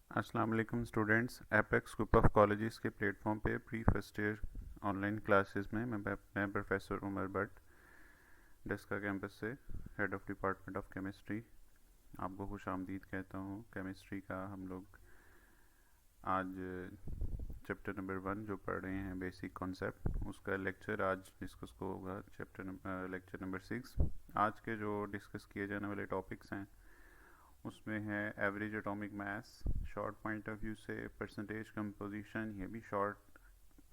अस्सलाम वालेकुम students. Apex group of colleges के प्लेटफॉर्म पे pre first year online classes में मैं प्रोफेसर उमर भट्ट डेस्का कैंपस से head of department of chemistry आपको खुश आमदीद कहता हूँ। केमिस्ट्री का हम लोग आज चैप्टर नंबर 1 जो पढ़ रहे हैं बेसिक कॉन्सेप्ट, उसका लेक्चर आज डिस्कस को होगा लेक्चर नंबर 6। आज के जो डिस्कस किए जाने वाले टॉपिक्स हैं उसमें है average atomic mass, short point of view से परसेंटेज कंपोजिशन, ये भी शॉर्ट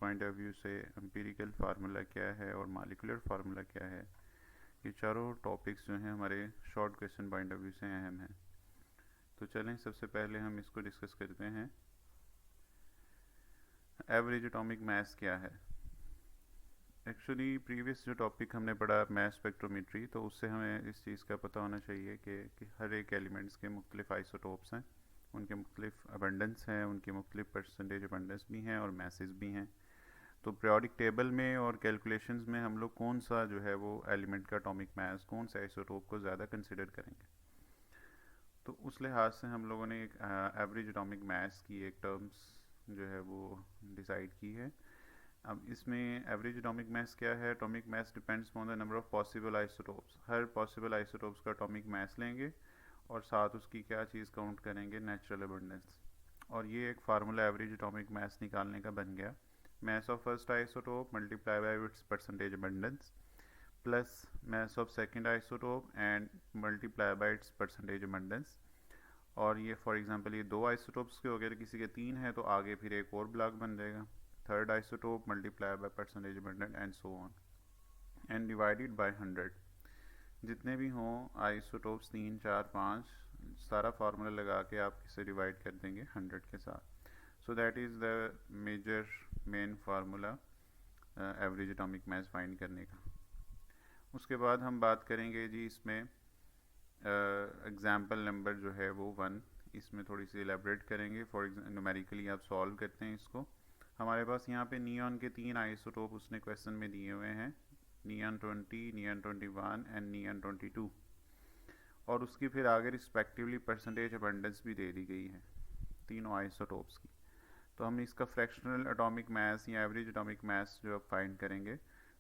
पॉइंट ऑफ व्यू से एम्पिरिकल फार्मूला क्या है और मॉलिक्यूलर फार्मूला क्या है। ये चारों टॉपिक्स जो हैं हमारे short question point of view से अहम हैं। तो चलें सबसे पहले हम इसको डिस्कस करते हैं। एवरेज एटॉमिक मास क्या है। एक्चुअली प्रीवियस जो टॉपिक हमने पढ़ा मास स्पेक्ट्रोमेट्री, तो उससे हमें इस चीज़ का पता होना चाहिए कि हर एक एलिमेंट्स के मुख्तलिफ आइसोटोप्स हैं, उनके मुख्तलिफ अबंडेंस हैं, उनके मुख्तलिफ परसेंटेज अबंडेंस भी हैं और मैसेज भी हैं। तो पीरियोडिक टेबल में और कैलकुलेशंस में हम लोग कौन सा जो है वो एलिमेंट का एटॉमिक मास, कौन से आइसोटोप को ज़्यादा कंसिडर करेंगे, तो उस लिहाज से हम लोगों ने एक एवरेज एटॉमिक मास की एक टर्म्स जो है वो डिसाइड की है। अब इसमें एवरेज एटॉमिक मास क्या है। Atomic mass depends on the number of possible isotopes. Her possible isotopes का एटॉमिक मास लेंगे और साथ उसकी क्या चीज़ काउंट करेंगे, नेचुरल अबंडेंस। और ये एक फार्मूला एवरेज एटॉमिक मास निकालने का बन गया। Mass of first isotope multiply by it's percentage abundance plus mass of second isotope and multiply by it's percentage abundance. और ये फॉर एग्जांपल ये दो आइसोटोप्स के हो गए, किसी के तीन है तो आगे फिर एक और ब्लॉक बन जाएगा, third isotope multiply by percentage abundant and so on and divided by 100। जितने भी हों आइसोटोप्स 3 4 5, सारा फार्मूला लगा के आप इसे डिवाइड कर देंगे 100 के साथ। So that is the main formula average atomic mass find करने का। उसके बाद हम बात करेंगे जी इसमें एग्जाम्पल नंबर जो है वो 1, इसमें थोड़ी सी एलेबरेट करेंगे। फॉर न्यूमेरिकली आप सॉल्व करते हैं इसको। हमारे पास यहाँ पे नियॉन के 3 आइसोटोप उसने क्वेश्चन में दिए हुए हैं, नियॉन 20, नियॉन 21 एंड नियॉन 22, और उसकी फिर आगे रिस्पेक्टिवली परसेंटेज अबंडेंस भी दे दी गई है तीनों आइसोटोप्स की। तो हम इसका फ्रैक्शनल एटॉमिक मास या एवरेज एटॉमिक मास जो आप फाइंड करेंगे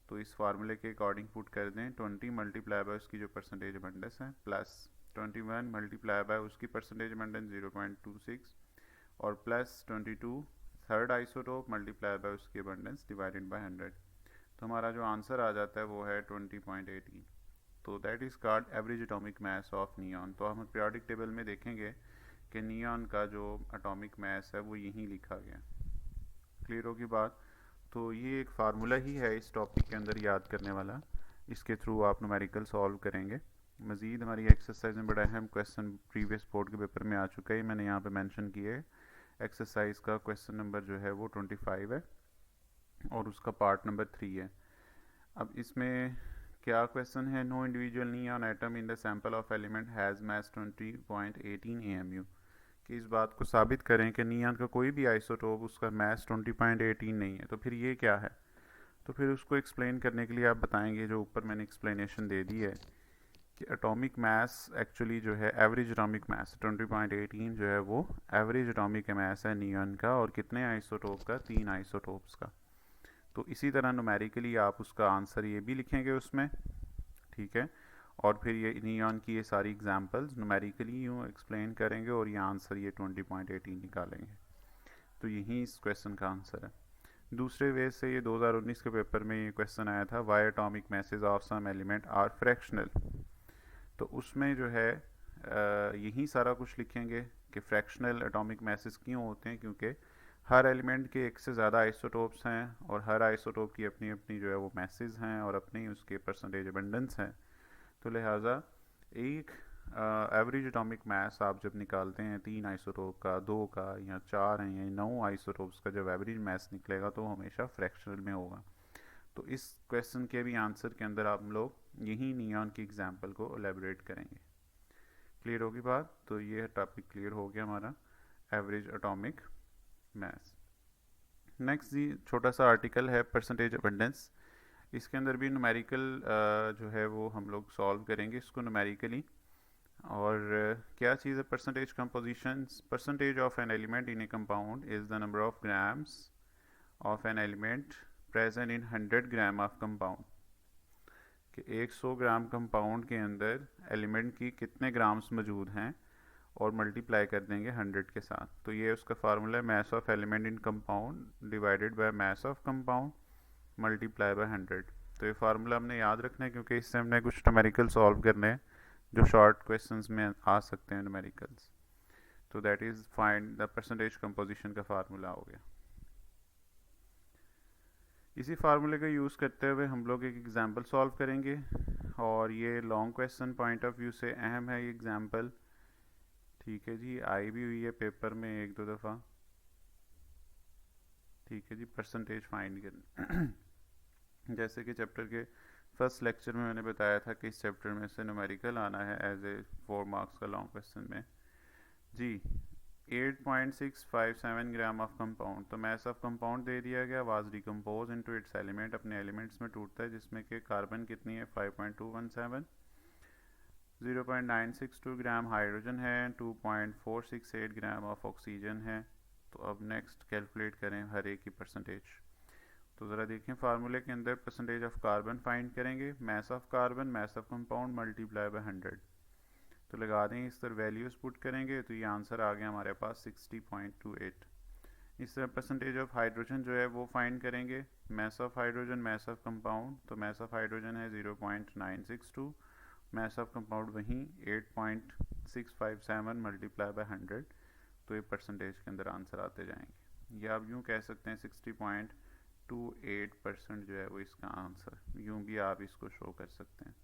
तो इस फार्मूले के अकॉर्डिंग पुट कर दें 20 मल्टीप्लाई बाय उसकी जो परसेंटेज अबंडेंस है प्लस 21 मल्टीप्लाई बाय उसकी परसेंटेज अबंडेंस 0.26 और plus 22 third isotope multiply by उसकी अबंडेंस डिवाइडेड बाय 100। तो हमारा जो आंसर आ जाता है वो है 20.18। तो that is called average atomic mass of neon. तो हम पीरियोडिक टेबल में देखेंगे कि नियॉन का जो एटॉमिक मास है वो यहीं लिखा गया। क्लियर होगी बात। तो ये एक फार्मूला ही है इस टॉपिक के अंदर याद करने वाला, इसके थ्रू आप न्यूमेरिकल सॉल्व करेंगे। मज़ीद हमारी एक्सरसाइज में बड़ा अहम क्वेश्चन प्रीवियस बोर्ड के पेपर में आ चुका है, मैंने यहाँ पे मेंशन किए है। एक्सरसाइज का क्वेश्चन नंबर जो है वो 25 है और उसका पार्ट नंबर 3 है। अब इसमें क्या क्वेश्चन है, no individual neon atom in the sample of element has mass 20.18 AMU। कि इस बात को साबित करें कि नियॉन का कोई भी आइसोटोप उसका मास 20.18 नहीं है। तो फिर ये क्या है, तो फिर उसको एक्सप्लेन करने के लिए आप बताएंगे जो ऊपर मैंने एक्सप्लेनेशन दे दी है कि एटॉमिक मास एक्चुअली जो है एवरेज एटॉमिक मास 20.18 जो है वो एवरेज एटॉमिक मास है नियॉन का, और कितने आइसोटोप का, 3 आइसोटोप्स का। तो इसी तरह न्यूमेरिकली आप उसका आंसर ये भी लिखेंगे उसमें, ठीक है। और फिर ये नियॉन की ये सारी एग्जांपल्स न्यूमेरिकली यूँ एक्सप्लेन करेंगे और ये आंसर ये 20.18 निकालेंगे। तो यही इस क्वेश्चन का आंसर है। दूसरे वे से ये 2019 के पेपर में ये क्वेश्चन आया था, why atomic masses of some element are fractional. तो उसमें जो है यही सारा कुछ लिखेंगे कि फ्रैक्शनल एटॉमिक मैसेज क्यों होते हैं, क्योंकि हर एलिमेंट के एक से ज़्यादा आइसोटोप्स हैं और हर आइसोटोप की अपनी अपनी जो है वो मैसेज हैं और अपने ही उसके परसेंटेज अबंडेंस हैं। तो लिहाजा एक एवरेज एटॉमिक मास आप जब निकालते हैं 3 आइसोटोप का, 2 का या 4 हैं या 9 आइसोटोप्स का जब एवरेज मास निकलेगा तो हमेशा फ्रैक्शनल में होगा। तो इस क्वेश्चन के भी आंसर के अंदर आप लोग यही नियॉन की एग्जांपल को एलेबरेट करेंगे। क्लियर होगी बात। तो ये टॉपिक क्लियर हो गया हमारा एवरेज एटॉमिक मास। नेक्स्ट जी छोटा सा आर्टिकल है परसेंटेज अबंडेंस। इसके अंदर भी न्यूमेरिकल जो है वो हम लोग सॉल्व करेंगे इसको न्यूमेरिकली। और क्या चीज़ है percentage composition? Percentage of an element in A compound is the number of grams of an element present in 100 gram of compound, कि 100 ग्राम कंपाउंड के अंदर एलिमेंट की कितने ग्राम्स मौजूद हैं और मल्टीप्लाई कर देंगे 100 के साथ। तो ये उसका फार्मूला है, mass of element in compound divided by mass of compound multiply by 100। तो ये फार्मूला हमने याद रखना है क्योंकि इससे हमने कुछ न्यूमेरिकल सॉल्व करने हैं जो शॉर्ट क्वेश्चंस में आ सकते हैं न्यूमेरिकल्स। तो that is find the percentage composition का फार्मूला हो गया। इसी फार्मूले का यूज़ करते हुए हम लोग एक एग्जांपल सॉल्व करेंगे, और ये long question point of view से अहम है ये एग्जांपल। ठीक है जी, आई भी हुई है पेपर में 1-2 दफ़ा। ठीक है जी, परसेंटेज फाइंड करना जैसे कि चैप्टर के फर्स्ट लेक्चर में मैंने बताया था कि इस चैप्टर में से न्यूमेरिकल आना है एज ए 4 मार्क्स का लॉन्ग क्वेश्चन में जी। 8.657 ग्राम ऑफ कंपाउंड, तो मैस ऑफ कंपाउंड दे दिया गया, was decompose into its element, अपने एलिमेंट्स में टूटता है, जिसमें कि कार्बन कितनी है 5.217, 0.962 ग्राम हाइड्रोजन है, 2.468 ग्राम ऑफ ऑक्सीजन है। तो अब नेक्स्ट कैलकुलेट करें हर एक की परसेंटेज। तो ज़रा देखें फार्मूले के अंदर परसेंटेज ऑफ कार्बन फाइंड करेंगे, mass of carbon mass of compound multiply by 100। तो लगा दें, इस तरह वैल्यूज़ पुट करेंगे तो ये आंसर आ गया हमारे पास 60.28। इस तरह परसेंटेज ऑफ हाइड्रोजन जो है वो फाइंड करेंगे, mass of hydrogen mass of compound, तो मैस ऑफ हाइड्रोजन है 0.962, मैस ऑफ कंपाउंड वहीं 8.657 मल्टीप्लाई बाय 100। तो ये परसेंटेज के अंदर आंसर आते जाएंगे, या आप यूँ कह सकते हैं 60.28% जो है वो इसका आंसर, यूँ भी आप इसको शो कर सकते हैं।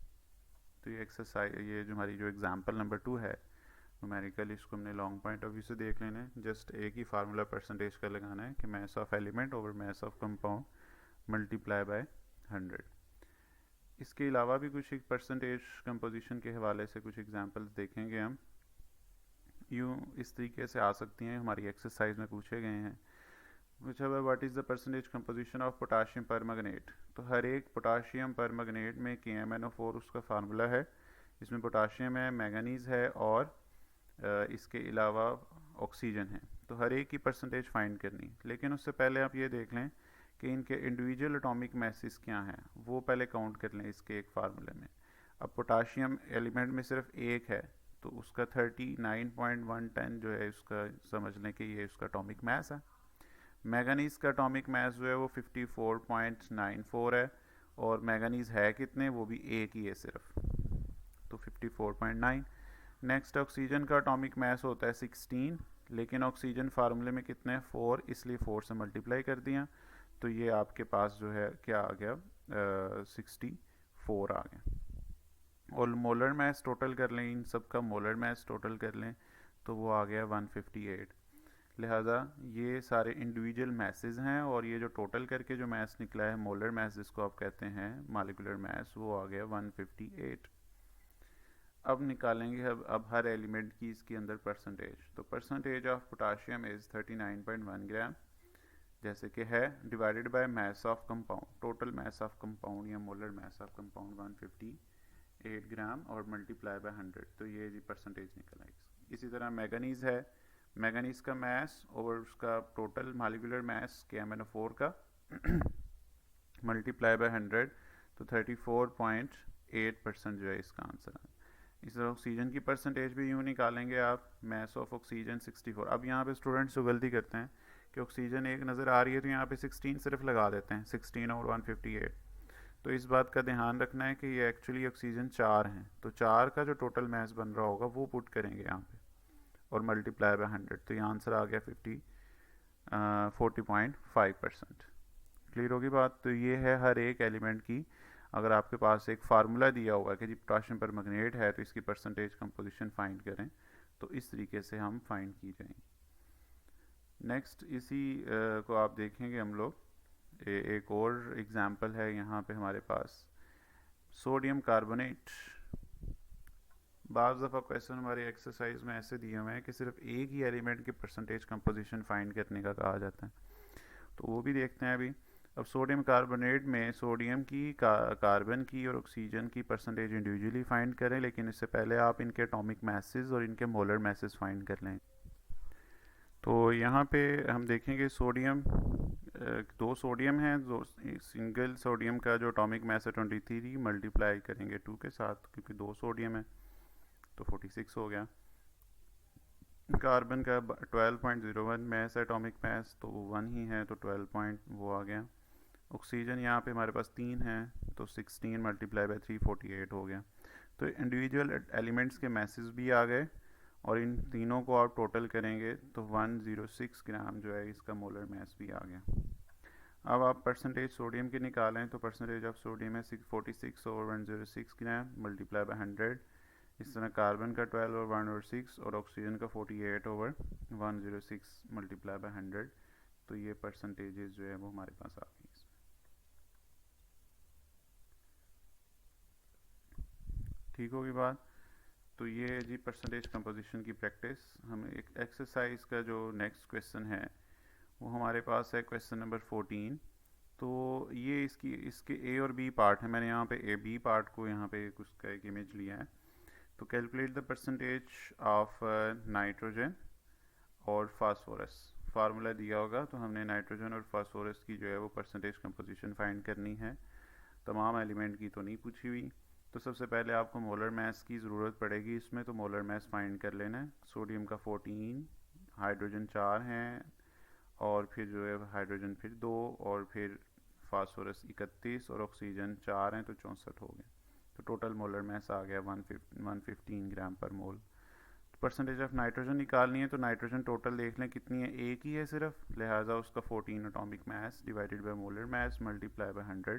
तो ये एक्सरसाइज, ये जो हमारी जो एग्जांपल नंबर 2 है न्यूमेरिकल, इसको हमने लॉन्ग पॉइंट ऑफ व्यू से देख लेना है। जस्ट एक ही फार्मूला परसेंटेज का लगाना है कि mass of element over mass of compound multiply by 100। इसके अलावा भी कुछ एक परसेंटेज कंपोजिशन के हवाले से कुछ एग्जांपल्स देखेंगे हम। यूँ इस तरीके से आ सकती हैं, हमारी एक्सरसाइज में पूछे गए हैं। पूछा हुआ what is the percentage composition of potassium permanganate. तो हर एक पोटाशियम परमैंगनेट में KMnO4 उसका फार्मूला है, इसमें पोटाशियम है, मैंगनीज़ है और इसके अलावा ऑक्सीजन है। तो हर एक की परसेंटेज फाइंड करनी, लेकिन उससे पहले आप ये देख लें कि इनके इंडिविजुअल एटॉमिक मैसेस क्या हैं, वो पहले काउंट कर लें इसके एक फार्मूले में। अब पोटाशियम एलिमेंट में सिर्फ एक है, तो उसका 39.110 जो है उसका समझ लें कि ये उसका एटॉमिक मैस है। मैंगनीज़ का एटॉमिक मैस जो है वो 54.94 है, और मैंगनीज़ है कितने, वो भी एक ही है सिर्फ, तो 54.9। नेक्स्ट ऑक्सीजन का एटॉमिक मैस होता है 16, लेकिन ऑक्सीजन फार्मूले में कितने हैं 4, इसलिए 4 से मल्टीप्लाई कर दिया, तो ये आपके पास जो है क्या आ गया 64 आ गया। और मोलर मैस टोटल कर लें, इन सब का मोलर मैस टोटल कर लें तो वो आ गया 158। लिहाजा ये सारे इंडिविजुअल मैसेज हैं, और ये जो टोटल करके जो मैस निकला है मोलर मैस जिसको आप कहते हैं मॉलिक्यूलर मैस, वो आ गया 158। अब निकालेंगे अब हर एलिमेंट की इसके अंदर परसेंटेज। तो परसेंटेज ऑफ पोटाशियम इज़ 39.1 ग्राम जैसे कि है, divided by mass of compound, total mass of compound या मोलर मैस ऑफ कंपाउंड 158 ग्राम और मल्टीप्लाई बाय 100, तो ये जी परसेंटेज निकल आएगी। इसी तरह मैंगनीज़ है, मैंगनीज़ का मैस और उसका टोटल मॉलिक्यूलर मैस KMnO4 का मल्टीप्लाई बाय 100, तो 34.8% जो है इसका आंसर है। इस तरह ऑक्सीजन की परसेंटेज भी यूँ निकालेंगे आप, मैस ऑफ ऑक्सीजन 64। अब यहाँ पे स्टूडेंट्स जो गलती करते हैं कि ऑक्सीजन एक नज़र आ रही है तो यहाँ पे 16 सिर्फ लगा देते हैं, 16 और 158। तो इस बात का ध्यान रखना है कि ये एक्चुअली ऑक्सीजन 4 हैं, तो 4 का जो टोटल मैस बन रहा होगा वो पुट करेंगे यहाँ पे और मल्टीप्लाई बाय 100, तो ये आंसर आ गया 40.5%। क्लियर होगी बात। तो ये है हर एक एलिमेंट की, अगर आपके पास एक फार्मूला दिया होगा कि जी पोटाशियम परमैंगनेट है तो इसकी परसेंटेज कंपोजिशन फाइंड करें, तो इस तरीके से हम फाइंड की जाएंगी। नेक्स्ट इसी को आप देखेंगे हम लोग, एक और एग्जांपल है यहाँ पे हमारे पास सोडियम कार्बोनेट। बाज़ दफ़ा क्वेश्चन हमारे एक्सरसाइज में ऐसे दिए हुए हैं कि सिर्फ एक ही एलिमेंट की परसेंटेज कंपोजिशन फाइंड करने का कहा जाता है, तो वो भी देखते हैं अभी। अब सोडियम कार्बोनेट में सोडियम की कार्बन की और ऑक्सीजन की परसेंटेज इंडिविजुअली फाइंड करें, लेकिन इससे पहले आप इनके एटॉमिक मैसेज और इनके मोलर मैसेज फाइंड कर लें। तो यहाँ पे हम देखेंगे सोडियम, दो सोडियम हैं, दो सिंगल सोडियम का जो एटॉमिक मैस है 23 मल्टीप्लाई करेंगे 2 के साथ, क्योंकि दो सोडियम है तो 46 हो गया। कार्बन का 12.01 मैस है एटॉमिक मैस, तो 1 ही है तो 12 पॉइंट वो आ गया। ऑक्सीजन यहाँ पे हमारे पास 3 है तो 16 मल्टीप्लाई बाई 3 48 हो गया। तो इंडिविजुअल एलिमेंट्स के मैसेज भी आ गए और इन तीनों को आप टोटल करेंगे तो 106 ग्राम जो है इसका मोलर मैस भी आ गया। अब आप परसेंटेज सोडियम की निकालें तो परसेंटेज ऑफ सोडियम है 46 ओवर 106 ग्राम मल्टीप्लाई बाई 100। इस तरह कार्बन का 12 ओवर 106 और ऑक्सीजन का 48 ओवर 106 मल्टीप्लाई बाई 100। तो ये परसेंटेजेस जो है वो हमारे पास आ गई। ठीक होगी बात। तो ये जी परसेंटेज कंपोजिशन की प्रैक्टिस। हम एक एक्सरसाइज का जो नेक्स्ट क्वेश्चन है वो हमारे पास है क्वेश्चन नंबर 14। तो ये इसके ए और बी पार्ट है। मैंने यहाँ पे ए बी पार्ट को यहाँ पे उसका एक इमेज लिया है। तो calculate the percentage of nitrogen और फास्फोरस। फार्मूला दिया होगा तो हमने नाइट्रोजन और फास्फोरस की जो है वो परसेंटेज कंपोजिशन फाइंड करनी है। तमाम एलिमेंट की तो नहीं पूछी हुई। तो सबसे पहले आपको मोलर मैस की ज़रूरत पड़ेगी इसमें, तो मोलर मैस फाइंड कर लेना है। सोडियम का 14, हाइड्रोजन 4 हैं और फिर जो है हाइड्रोजन फिर 2 और फिर फास्फोरस 31 और ऑक्सीजन 4 हैं तो 64 हो गए। तो टोटल मोलर मैस आ गया 115 ग्राम पर मोल। परसेंटेज ऑफ नाइट्रोजन निकालनी है तो नाइट्रोजन टोटल देख लें कितनी है, एक ही है सिर्फ, लिहाजा उसका 14 atomic mass divided by molar mass multiply by 100,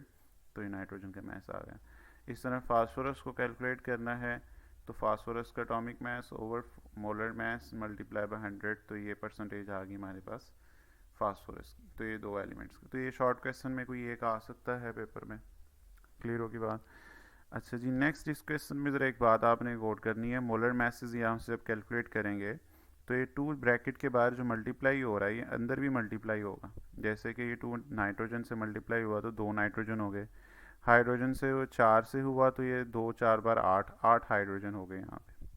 तो ये नाइट्रोजन का मैस आ गया। इस तरह फास्फोरस को कैलकुलेट करना है तो फास्फोरस का atomic mass over molar mass multiply by 100, तो ये परसेंटेज आ गई हमारे पास फास्फोरस की। तो ये दो एलिमेंट्स की। तो ये शॉर्ट क्वेश्चन में कोई एक आ सकता है पेपर में। क्लियर होगी बात। अच्छा जी, नेक्स्ट इस क्वेश्चन में ज़रा एक बात आपने नोट करनी है। मोलर मैसेज यहाँ से जब कैलकुलेट करेंगे तो ये 2 ब्रैकेट के बाहर जो मल्टीप्लाई हो रहा है ये अंदर भी मल्टीप्लाई होगा। जैसे कि ये 2 नाइट्रोजन से मल्टीप्लाई हुआ तो 2 नाइट्रोजन हो गए, हाइड्रोजन से 4 से हुआ तो ये 2 4 बार 8 हाइड्रोजन हो गए यहाँ पे।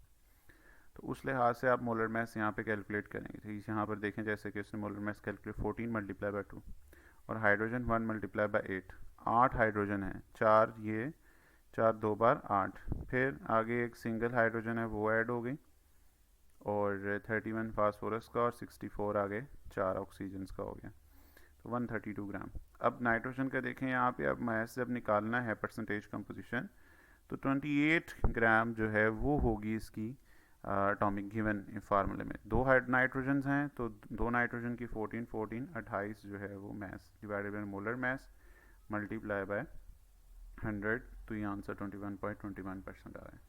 तो उस लिहाज से आप मोलर मैस यहाँ पे कैलकुलेट करेंगे। तो यहाँ पर देखें जैसे कि उसने molar mass calculate 14 multiply by 2 और हाइड्रोजन 1 मल्टीप्लाई बाई 8, 8 हाइड्रोजन है, 4 ये 4 2 बार 8, फिर आगे एक सिंगल हाइड्रोजन है वो ऐड हो गई और 31 फास्फोरस का और 64 आगे 4 ऑक्सीजन का हो गया, तो 132 ग्राम। अब नाइट्रोजन का देखें यहाँ पे, अब मैस जब निकालना है परसेंटेज कंपोजिशन तो 28 ग्राम जो है वो होगी इसकी एटॉमिक गिवन फार्मूले में। 2 नाइट्रोजन हैं तो 2 नाइट्रोजन की 14 14 28 जो है वो mess divided by molar mass multiply by 100, तो ये आंसर 21.21% आ रहा है।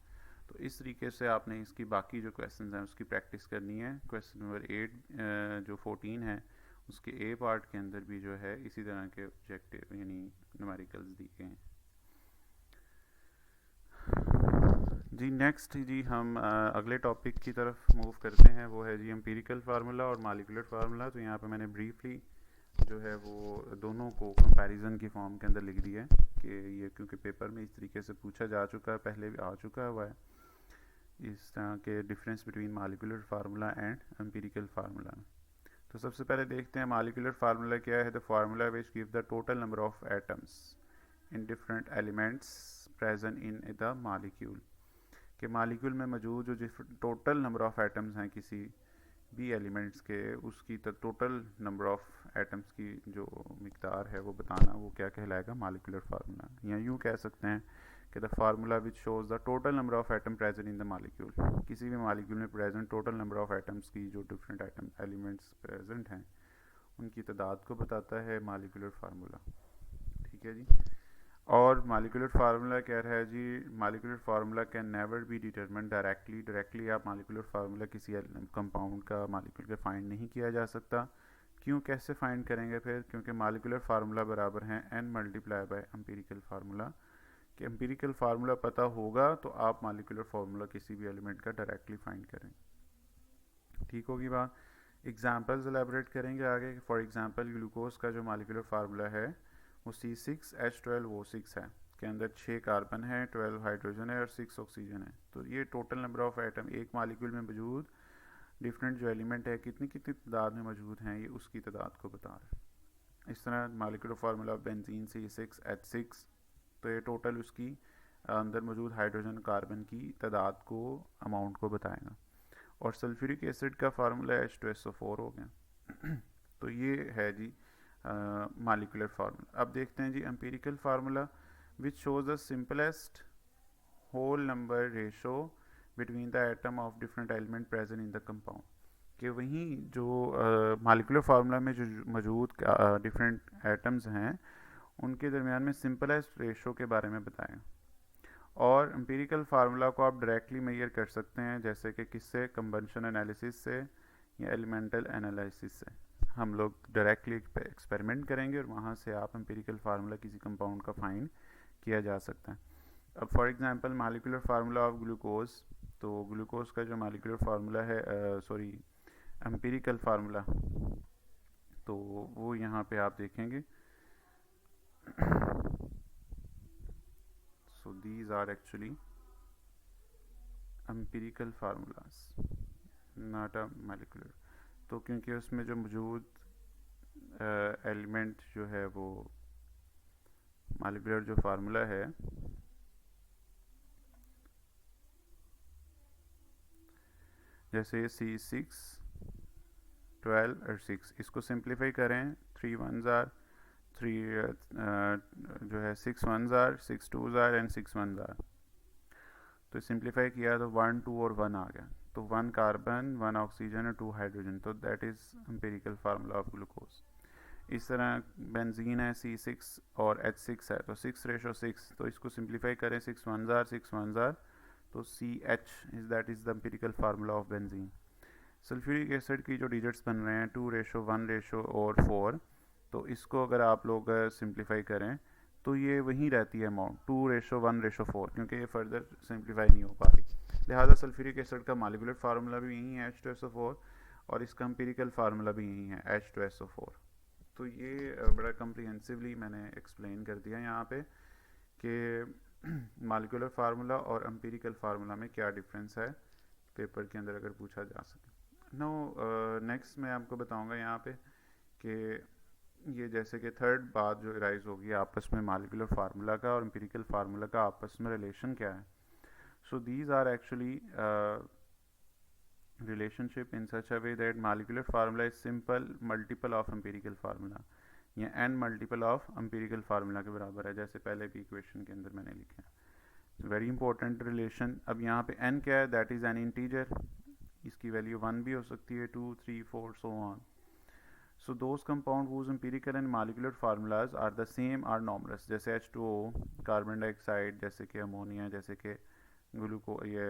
तो इस तरीके से आपने इसकी बाकी जो क्वेश्चंस हैं उसकी प्रैक्टिस करनी है। क्वेश्चन नंबर 8 जो 14 है उसके ए पार्ट के अंदर भी जो है इसी तरह के ऑब्जेक्टिव यानी न्यूमेरिकल्स दिए हैं। जी नेक्स्ट जी हम अगले टॉपिक की तरफ मूव करते हैं, वो है जी एम्पिरिकल फार्मूला और मॉलिक्यूलर फार्मूला। तो यहाँ पे मैंने ब्रीफली जो है वो दोनों को कंपैरिजन की फॉर्म के अंदर लिख दिया है कि ये क्योंकि पेपर में इस तरीके से पूछा जा चुका है, पहले भी आ चुका हुआ है इस तरह के difference between molecular formula and empirical formula. तो सबसे पहले देखते हैं मॉलिक्यूलर फार्मूला क्या है। The formula which give the total number of atoms in different elements present in the molecule, कि मॉलिक्यूल में मौजूद जो टोटल नंबर ऑफ एटम्स हैं किसी भी एलिमेंट्स के, उसकी टोटल नंबर ऑफ एटम्स की जो मिकदार है वो बताना, वो क्या कहलाएगा, मॉलिक्यूलर फार्मूला। या यूँ कह सकते हैं कि the formula which shows the total number of atom present in the molecule, किसी भी मॉलिक्यूल में present total number of atoms की जो डिफरेंट एटम एलिमेंट्स प्रेजेंट हैं उनकी तादाद को बताता है मॉलिक्यूलर फार्मूला। ठीक है जी। और मॉलिक्यूलर फार्मूला कह रहा है जी, molecular formula can never be determined directly आप मॉलिक्यूलर फार्मूला किसी कंपाउंड का मॉलिक्यूल का फाइंड नहीं किया जा सकता। क्यों, कैसे फाइंड करेंगे फिर, क्योंकि मॉलिक्यूलर फार्मूला बराबर है n multiply by empirical formula. कि एम्पिरिकल फार्मूला पता होगा तो आप मॉलिक्यूलर फार्मूला किसी भी एलिमेंट का डायरेक्टली फाइंड करें। ठीक होगी बात। एग्जाम्पल्स एलेबरेट करेंगे आगे। फॉर एग्जांपल ग्लूकोज का जो मॉलिक्यूलर फार्मूला है वो C6H12O6 है, के अंदर 6 कार्बन है, 12 हाइड्रोजन है और 6 ऑक्सीजन है। तो ये टोटल नंबर ऑफ एटम एक मालिक्यूल में मौजूद डिफरेंट जो एलिमेंट है कितनी कितनी तादाद में मौजूद हैं, ये उसकी तादाद को बता रहा है। इस तरह molecular formula of benzene C6H6, तो ये टोटल उसकी अंदर मौजूद हाइड्रोजन कार्बन की तादाद को, अमाउंट को बताएगा। और सल्फ्यूरिक एसिड का फार्मूला H2SO4 हो गया। तो ये है जी मालिकुलर फार्मूला। अब देखते हैं जी empirical formula which shows the simplest whole number ratio between the atom of different element present in the compound. कि वहीं जो मालिकुलर फार्मूला में जो मौजूद डिफरेंट एटम्स हैं उनके दरमियान में सिंपलेस्ट रेशो के बारे में बताएं। और एम्पिरिकल फार्मूला को आप डायरेक्टली मेजर कर सकते हैं, जैसे कि किससे, कंबंशन एनालिसिस से या एलिमेंटल एनालिसिस से। हम लोग डायरेक्टली एक्सपेरिमेंट करेंगे और वहाँ से आप एम्पिरिकल फार्मूला किसी कंपाउंड का फाइंड किया जा सकता है। अब for example molecular formula of glucose, तो ग्लूकोज का जो मालिकुलर फार्मूला है, सॉरी एम्पिरिकल फार्मूला, तो वो यहाँ पे आप देखेंगे। So these are actually empirical formulas, not a molecular। तो क्योंकि उसमें जो मौजूद एलिमेंट जो है वो मॉलिक्यूलर जो फार्मूला है, जैसे C6 12 और 6, इसको सिंप्लीफाई करें, 3 1s आर 3 जो है 6 1s are 6 2s are and 6 1s are. तो सिंप्लीफाई किया तो 1 2 और 1 आ गया, तो 1 कार्बन 1 ऑक्सीजन और 2 हाइड्रोजन, तो that is empirical formula of glucose. इस तरह बेंजीन है C6 और H6 है, तो 6:6, तो इसको सिंप्लीफाई करें, 6 1s आर 6 1s आर, तो CH is that is the empirical formula of benzene. Sulphuric acid की जो डिजिट्स बन रहे हैं 2:1:4, तो इसको अगर आप लोग सिंप्लीफाई करें तो ये वहीं रहती है अमाउंट 2:1:4, क्योंकि ये फर्दर सिंप्लीफाई नहीं हो पा रही। लिहाजा सल्फ्यूरिक एसिड का मॉलिक्यूलर फार्मूला भी यही है H2SO4 और इसका एम्पिरिकल फार्मूला भी यही है H2SO4। तो ये बड़ा कम्प्रिहेंसिवली मैंने एक्सप्लेन कर दिया यहाँ पे कि मॉलिक्यूलर फार्मूला और एम्पिरिकल फार्मूला में क्या डिफरेंस है, पेपर के अंदर अगर पूछा जा सके। नेक्स्ट मैं आपको बताऊंगा यहाँ पे कि ये जैसे कि थर्ड बात जो राइज होगी आपस में मॉलिक्यूलर फार्मूला का और एम्पिरिकल फार्मूला का आपस में रिलेशन क्या है। So these are actually relationship in such a way that molecular formula is simple multiple of empirical formula या n multiple of empirical formula के बराबर है, जैसे पहले भी इक्वेशन के अंदर मैंने लिखा है। Very important relation. अब यहाँ पे n क्या है, दैट इज़ एन इंटीजर, इसकी वैल्यू 1 भी हो सकती है, 2 3 4 so on। So those compound whose empirical and molecular formulas are the same are numerous, जैसे H2O, कार्बन डाइऑक्साइड, जैसे कि अमोनिया, जैसे कि ग्लूको, ये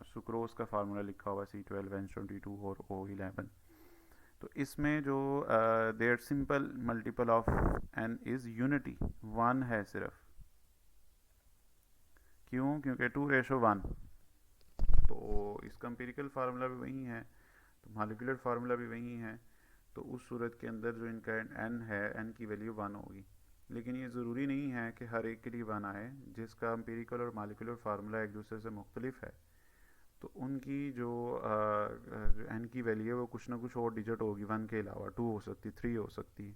सुक्रोज का फार्मूला लिखा हुआ C12H22 और O11। तो इसमें जो there simple multiple of n is unity, 1 है सिर्फ। क्यों? क्योंकि 2:1, तो इसका एम्पिरिकल फार्मूला भी वही है, तो मॉलिक्यूलर फार्मूला भी वही है। तो उस सूरत के अंदर जो इनका n है, n की वैल्यू 1 होगी। लेकिन ये ज़रूरी नहीं है कि हर एक के लिए 1 आए। जिसका एम्पिरिकल और मॉलिक्यूलर फार्मूला एक दूसरे से मुख्तलिफ है, तो उनकी जो n की वैल्यू है वो कुछ ना कुछ और डिजिट होगी, 1 के अलावा 2 हो सकती, 3 हो सकती।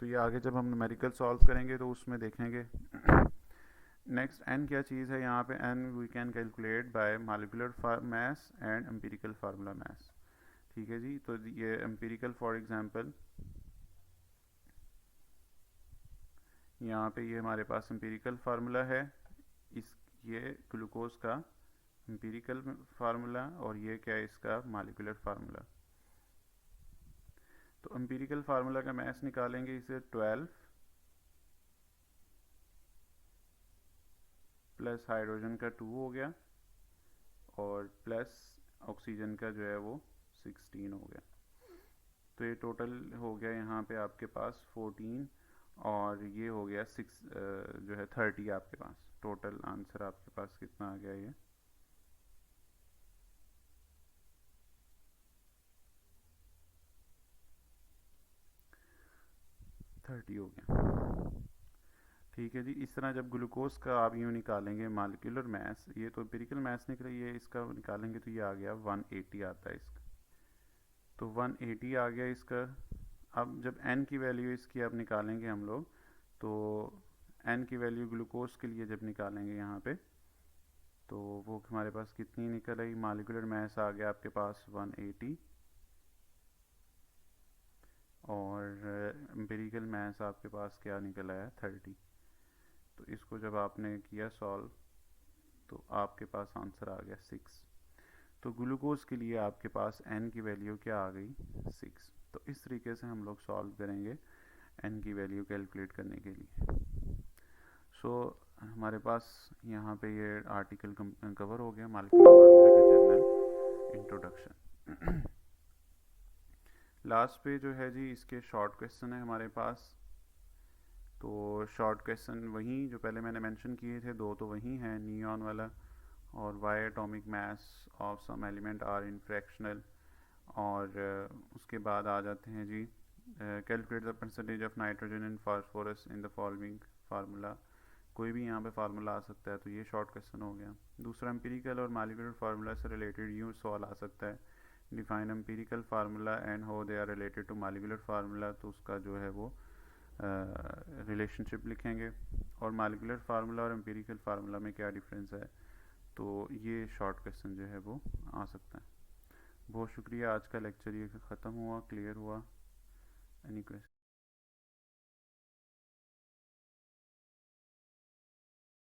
तो ये आगे जब हम न्यूमेरिकल सॉल्व करेंगे तो उसमें देखेंगे। नेक्स्ट n क्या चीज़ है, यहाँ पे n we can calculate by molecular mass and empirical formula mass. ठीक है जी। तो ये एम्पिरिकल, फॉर एग्जांपल यहाँ पे ये हमारे पास एम्पिरिकल फार्मूला है, इस ये ग्लूकोज का एम्पिरिकल फार्मूला, और ये क्या है इसका मॉलिक्यूलर फार्मूला। तो एम्पिरिकल फार्मूला का मैस निकालेंगे, इसे 12 प्लस हाइड्रोजन का 2 हो गया और प्लस ऑक्सीजन का जो है वो 16 हो गया। तो ये टोटल हो गया यहाँ पे आपके पास 14 और ये हो गया 6 जो है 30 आपके पास। टोटल आंसर आपके पास कितना आ गया, ये 30 हो गया। ठीक है जी। इस तरह जब ग्लूकोज का आप यूँ निकालेंगे मालिकुलर मास, ये तो एम्पिरिकल मास निकला, ये इसका निकालेंगे तो ये आ गया 180 आता है इसका। तो 180 आ गया इसका। अब जब n की वैल्यू इसकी अब निकालेंगे हम लोग, तो n की वैल्यू ग्लूकोज के लिए जब निकालेंगे यहाँ पे, तो वो हमारे पास कितनी निकल आई, मालिकुलर मास आ गया आपके पास 180 और एम्पिरिकल मास आपके पास क्या निकल आया 30। तो इसको जब आपने किया सॉल्व तो आपके पास आंसर आ गया 6। तो ग्लूकोज के लिए आपके पास n की वैल्यू क्या आ गई 6। तो इस तरीके से हम लोग सॉल्व करेंगे n की वैल्यू कैलकुलेट करने के लिए। हमारे पास यहाँ पे ये आर्टिकल कवर हो गया, मॉलिक्यूलर फार्मूला का जनरल इंट्रोडक्शन। लास्ट पे जो है जी इसके शॉर्ट क्वेश्चन है हमारे पास। तो शॉर्ट क्वेश्चन वही जो पहले मैंने मेंशन किए थे, दो तो वही हैं, नियॉन वाला और why atomic mass of some element are in fractional. और उसके बाद आ जाते हैं जी calculate the percentage of nitrogen in phosphorus in the following formula. कोई भी यहाँ पे फार्मूला आ सकता है, तो ये शॉर्ट क्वेश्चन हो गया। दूसरा एम्पिरिकल और मॉलिक्यूलर फार्मूला से रिलेटेड यूँ सवाल आ सकता है, define empirical formula and how they are related to molecular formula. तो उसका जो है वो रिलेशनशिप लिखेंगे, और मॉलिक्यूलर फार्मूला और एम्पिरिकल फार्मूला में क्या डिफरेंस है। तो ये शॉर्ट क्वेश्चन जो है वो आ सकता है। बहुत शुक्रिया। आज का लेक्चर ये ख़त्म हुआ, क्लियर हुआ। Any question?